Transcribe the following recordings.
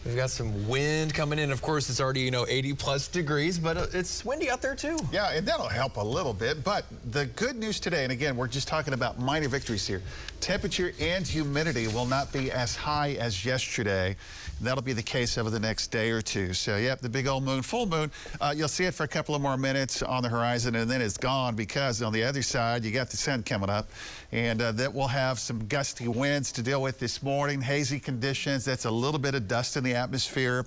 We've got some wind coming in. Of course, it's already, 80 plus degrees, but it's windy out there too. Yeah, and that'll help a little bit. But the good news today, and again, we're just talking about minor victories here. Temperature and humidity will not be as high as yesterday. That'll be the case over the next day or two. So, yep, the big old moon, full moon, you'll see it for a couple of more minutes on the horizon, and then it's gone because on the other side, you got the sun coming up, and that will have some gusty winds to deal with this morning, hazy conditions. That's a little bit of dust in the atmosphere.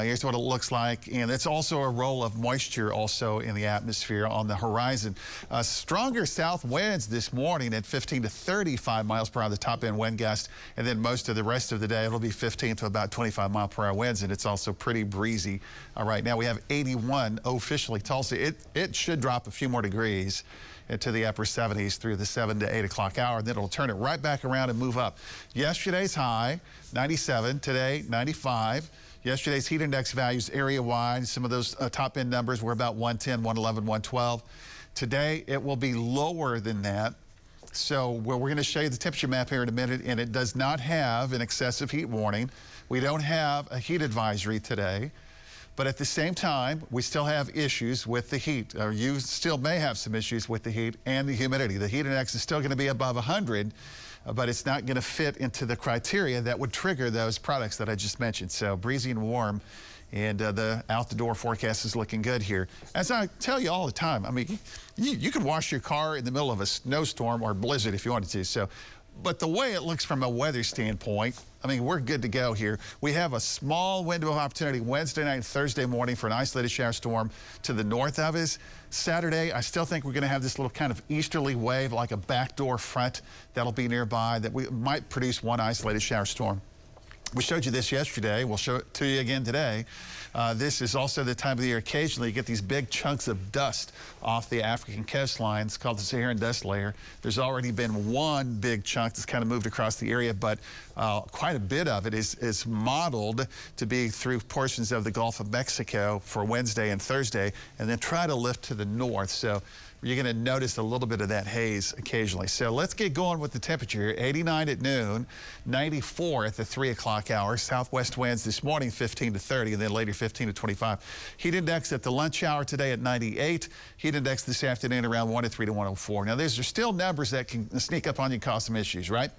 Here's what it looks like, and it's also a roll of moisture also in the atmosphere on the horizon. Stronger south winds this morning at 15 to 35 miles per hour, the top end wind gust, and then most of the rest of the day it'll be 15 to about 25 mile per hour winds, and it's also pretty breezy. Right now we have 81 officially Tulsa. It should drop a few more degrees into the upper 70s through the 7 to 8 o'clock hour, and then it'll turn it right back around and move up. Yesterday's high, 97, today 95. Yesterday's heat index values area-wide, some of those top-end numbers were about 110, 111, 112. Today, it will be lower than that. So we're going to show you the temperature map here in a minute, and it does not have an excessive heat warning. We don't have a heat advisory today. But at the same time, we still have issues with the heat, or you still may have some issues with the heat and the humidity. The heat index is still going to be above 100, but it's not going to fit into the criteria that would trigger those products that I just mentioned. So breezy and warm, and the out-the-door forecast is looking good here. As I tell you all the time, I mean, you could wash your car in the middle of a snowstorm or blizzard if you wanted to. So, but the way it looks from a weather standpoint, I mean, we're good to go here. We have a small window of opportunity Wednesday night and Thursday morning for an isolated shower storm to the north of us. Saturday, I still think we're going to have this little kind of easterly wave, like a backdoor front that'll be nearby that we might produce one isolated shower storm. We showed you this yesterday. We'll show it to you again today. This is also the time of the year occasionally you get these big chunks of dust off the African coastline. It's called the Saharan dust layer. There's already been one big chunk that's kind of moved across the area, but quite a bit of it is modeled to be through portions of the Gulf of Mexico for Wednesday and Thursday, and then try to lift to the north. So you're going to notice a little bit of that haze occasionally. So let's get going with the temperature. 89 at noon, 94 at the 3 o'clock hour. Southwest winds this morning 15 to 30, and then later 15 to 25. Heat index at the lunch hour today at 98. Heat index this afternoon around 103 to 104. Now, these are still numbers that can sneak up on you and cause some issues, right?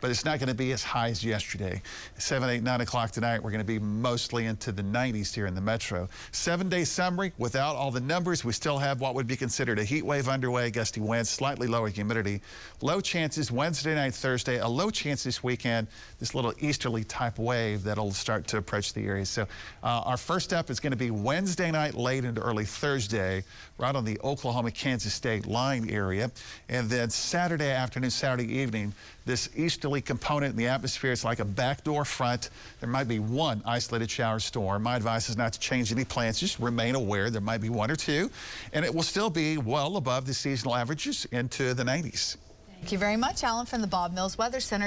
But it's not going to be as high as yesterday. 7, 8, 9 o'clock tonight, we're going to be mostly into the 90s here in the metro. 7-day summary, without all the numbers, we still have what would be considered a heat wave underway, gusty winds, slightly lower humidity. Low chances Wednesday night, Thursday, a low chance this weekend, this little easterly type wave that'll start to approach the area. So our first up is going to be Wednesday night, late into early Thursday, right on the Oklahoma-Kansas State line area. And then Saturday afternoon, Saturday evening, this easterly component in the atmosphere, it's like a backdoor front. There might be one isolated shower storm. My advice is not to change any plans. Just remain aware. There might be one or two, and it will still be well above the seasonal averages into the 90s. Thank you very much, Alan, from the Bob Mills Weather Center.